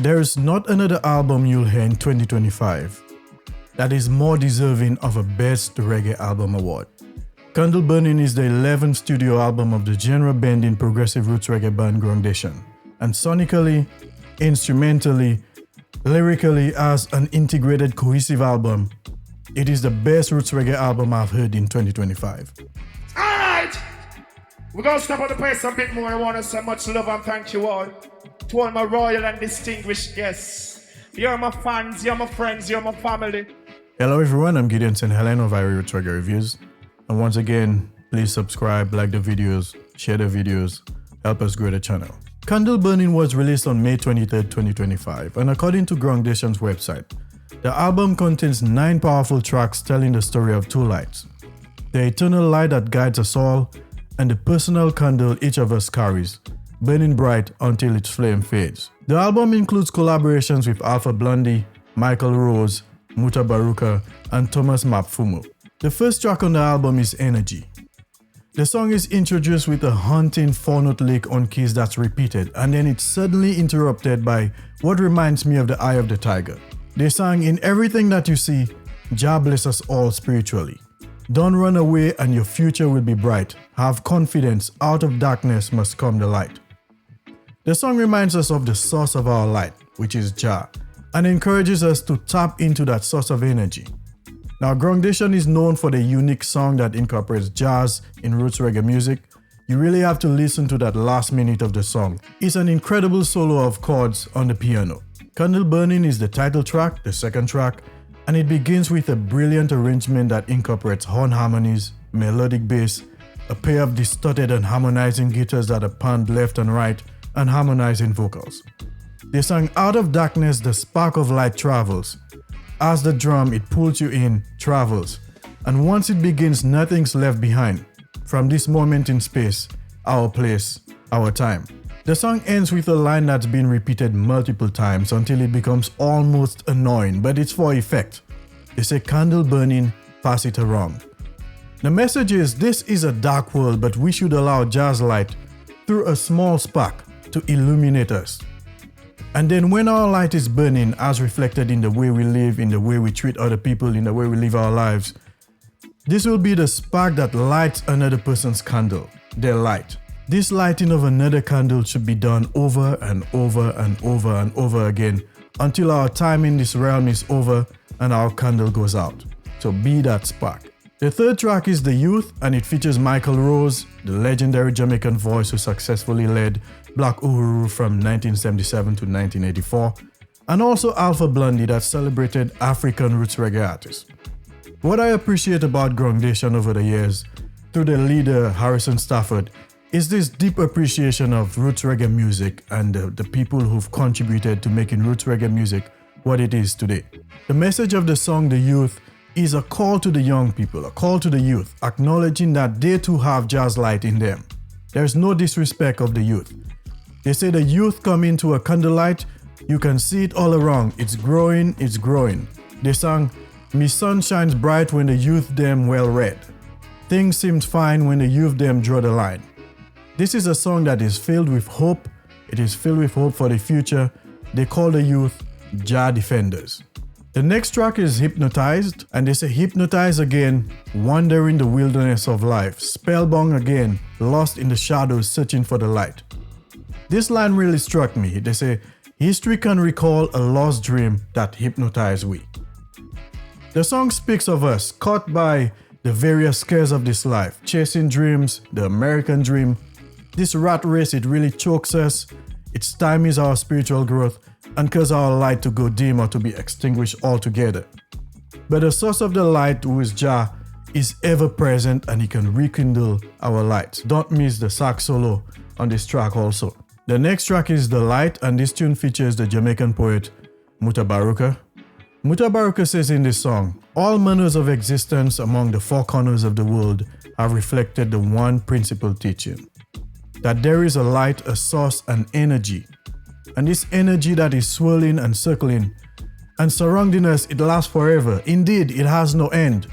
There is not another album you'll hear in 2025 that is more deserving of a Best Reggae Album award. Candle Burning is the 11th studio album of the genre-bending progressive roots reggae band Groundation, and sonically, instrumentally, lyrically as an integrated cohesive album, it is the best roots reggae album I've heard in 2025. Alright! We're gonna stop at the place a bit more. I want to say much love and thank you all to all my royal and distinguished guests. You're my fans, you're my friends, you're my family. Hello everyone, I'm Gideon St.Helen of Irie Roots Reggae Reviews. And once again, please subscribe, like the videos, share the videos, help us grow the channel. Candle Burning was released on May 23, 2025, and according to Groundation's website, the album contains 9 powerful tracks telling the story of 2 lights. The eternal light that guides us all, and the personal candle each of us carries, burning bright until its flame fades. The album includes collaborations with Alpha Blondy, Michael Rose, Muta Baruka, and Thomas Mapfumo. The first track on the album is Energy. The song is introduced with a haunting 4-note lick on keys that's repeated, and then it's suddenly interrupted by what reminds me of the Eye of the Tiger. They sang, "In everything that you see, Jah bless us all spiritually. Don't run away and your future will be bright. Have confidence, out of darkness must come the light." The song reminds us of the source of our light, which is Jah, and encourages us to tap into that source of energy. Now, Groundation is known for the unique song that incorporates jazz in roots reggae music. You really have to listen to that last minute of the song. It's an incredible solo of chords on the piano. Candle Burning is the title track, the second track, and it begins with a brilliant arrangement that incorporates horn harmonies, melodic bass, a pair of distorted and harmonizing guitars that are panned left and right, and harmonizing vocals. They sang, "Out of darkness the spark of light travels. As the drum it pulls you in, travels, and once it begins nothing's left behind. From this moment in space, our place, our time." The song ends with a line that's been repeated multiple times until it becomes almost annoying, but it's for effect. They say, "Candle burning, pass it around." The message is, this is a dark world, but we should allow Jah's light through a small spark to illuminate us. And then when our light is burning, as reflected in the way we live, in the way we treat other people, in the way we live our lives, this will be the spark that lights another person's candle, their light. This lighting of another candle should be done over and over and over and over again until our time in this realm is over and our candle goes out. So be that spark. The third track is The Youth, and it features Michael Rose, the legendary Jamaican voice who successfully led Black Uhuru from 1977 to 1984, and also Alpha Blondy that celebrated African roots reggae artists. What I appreciate about Groundation over the years, through the leader Harrison Stafford, is this deep appreciation of roots reggae music and the people who've contributed to making roots reggae music what it is today. The message of the song The Youth is a call to the young people, a call to the youth, acknowledging that they too have Jah's light in them. There's no disrespect of the youth. They say the youth come into a candlelight, you can see it all around, it's growing, it's growing. They sang, "Me sun shines bright when the youth them well read. Things seemed fine when the youth them draw the line." This is a song that is filled with hope. It is filled with hope for the future. They call the youth Jah defenders. The next track is Hypnotized, and they say, "Hypnotized again, wander in the wilderness of life, spellbound again, lost in the shadows searching for the light." This line really struck me. They say, "History can recall a lost dream that hypnotized we." The song speaks of us, caught by the various scares of this life, chasing dreams, the American dream. This rat race, it really chokes us. It stymies our spiritual growth and causes our light to go dim or to be extinguished altogether. But the source of the light, who is Jah, is ever present and he can rekindle our lights. Don't miss the sax solo on this track also. The next track is The Light, and this tune features the Jamaican poet Muta Baruka. Muta Baruka says in this song, "All manners of existence among the 4 corners of the world have reflected the one principal teaching, that there is a light, a source, an energy. And this energy that is swirling and circling and surrounding us, it lasts forever. Indeed, it has no end.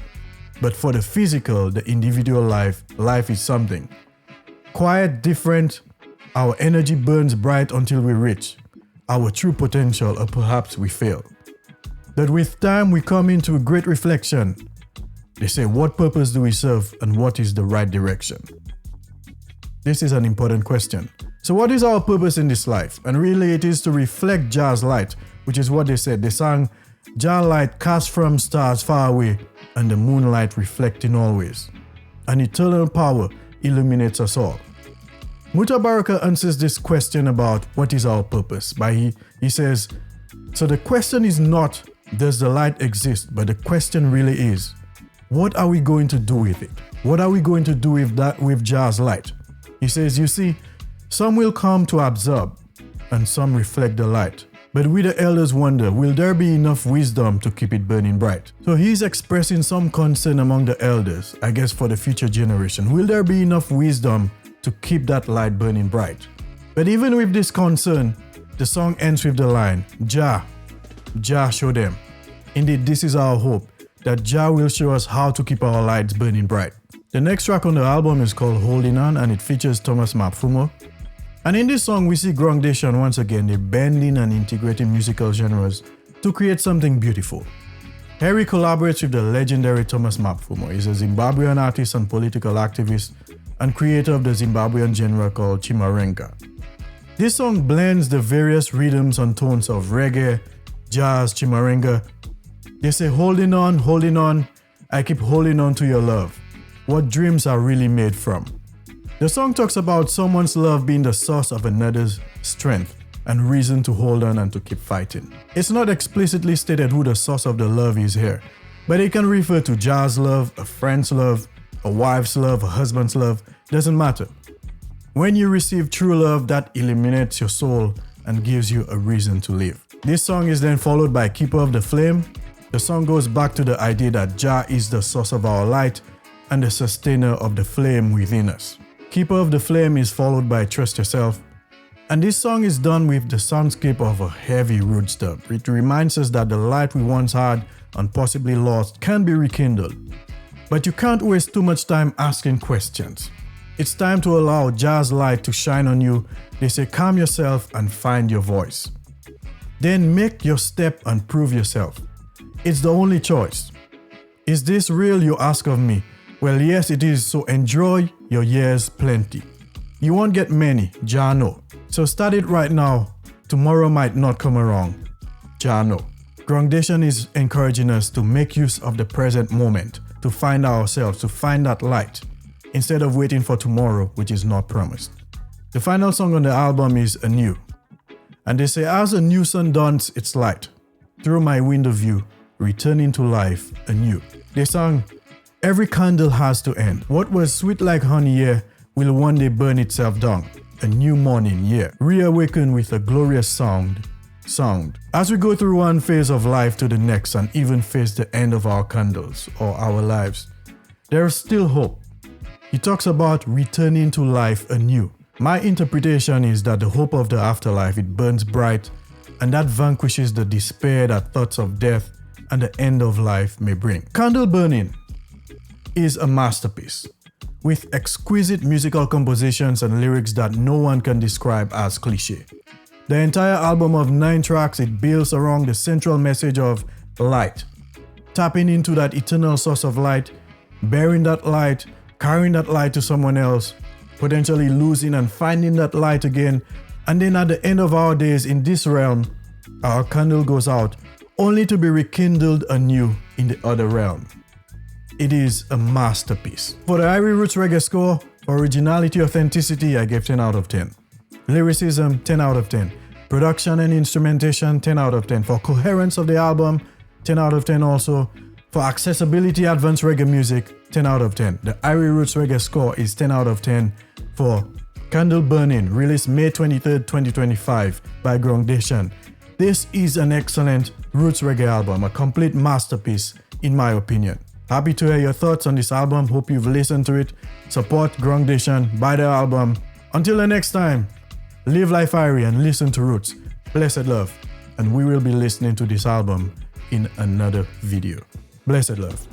But for the physical, the individual life is something. Quiet, different, our energy burns bright until we reach. our true potential, or perhaps we fail. That with time we come into a great reflection. They say, what purpose do we serve and what is the right direction? This is an important question. So what is our purpose in this life? And really it is to reflect Jah's light, which is what they said. They sang, Jah light cast from stars far away, and the moonlight reflecting always. An eternal power illuminates us all. Mutabaraka answers this question about what is our purpose by he says, so the question is not, does the light exist? But the question really is, what are we going to do with it? What are we going to do with Jah's light? He says, you see, some will come to absorb, and some reflect the light. But we the elders wonder, will there be enough wisdom to keep it burning bright? So he's expressing some concern among the elders, I guess for the future generation. Will there be enough wisdom to keep that light burning bright? But even with this concern, the song ends with the line, Jah show them. Indeed, this is our hope, that Jah will show us how to keep our lights burning bright. The next track on the album is called Holding On, and it features Thomas Mapfumo. And in this song, we see Groundation once again, they're bending and integrating musical genres to create something beautiful. Harry collaborates with the legendary Thomas Mapfumo. He's a Zimbabwean artist and political activist and creator of the Zimbabwean genre called Chimarenga. This song blends the various rhythms and tones of reggae, jazz, Chimarenga. They say, holding on, I keep holding on to your love. What dreams are really made from. The song talks about someone's love being the source of another's strength and reason to hold on and to keep fighting. It's not explicitly stated who the source of the love is here, but it can refer to Jah's love, a friend's love, a wife's love, a husband's love, doesn't matter. When you receive true love, that illuminates your soul and gives you a reason to live. This song is then followed by Keeper of the Flame. The song goes back to the idea that Jah is the source of our light and the sustainer of the flame within us. Keeper of the Flame is followed by Trust Yourself. And this song is done with the soundscape of a heavy root dub. It reminds us that the light we once had and possibly lost can be rekindled. But you can't waste too much time asking questions. It's time to allow Jah's light to shine on you. They say calm yourself and find your voice. Then make your step and prove yourself. It's the only choice. Is this real, you ask of me? Well, yes, it is, so enjoy your years plenty. You won't get many, Jah know. So start it right now. Tomorrow might not come around. Jah know. Groundation is encouraging us to make use of the present moment, to find ourselves, to find that light, instead of waiting for tomorrow, which is not promised. The final song on the album is Anew. And they say, as a new sun dawns its light, through my window view, returning to life anew. They sang, every candle has to end. What was sweet like honey here will one day burn itself down. A new morning, yeah. Reawaken with a glorious sound. As we go through one phase of life to the next and even face the end of our candles or our lives, there is still hope. He talks about returning to life anew. My interpretation is that the hope of the afterlife, it burns bright, and that vanquishes the despair that thoughts of death and the end of life may bring. Candle Burning is a masterpiece with exquisite musical compositions and lyrics that no one can describe as cliché. The entire album of 9 tracks, it builds around the central message of light, tapping into that eternal source of light, bearing that light, carrying that light to someone else, potentially losing and finding that light again, and then at the end of our days in this realm, our candle goes out, only to be rekindled anew in the other realm. It is a masterpiece. For the Irie Roots Reggae score, for originality, authenticity, I gave 10 out of 10. Lyricism, 10 out of 10. Production and instrumentation, 10 out of 10. For coherence of the album, 10 out of 10 also. For accessibility, advanced reggae music, 10 out of 10. The Irie Roots Reggae score is 10 out of 10 for Candle Burning, released May 23rd, 2025 by Groundation. This is an excellent Roots Reggae album, a complete masterpiece in my opinion. Happy to hear your thoughts on this album, hope you've listened to it. Support Groundation, buy the album. Until the next time, live life Irie and listen to Roots. Blessed love, and we will be listening to this album in another video. Blessed love.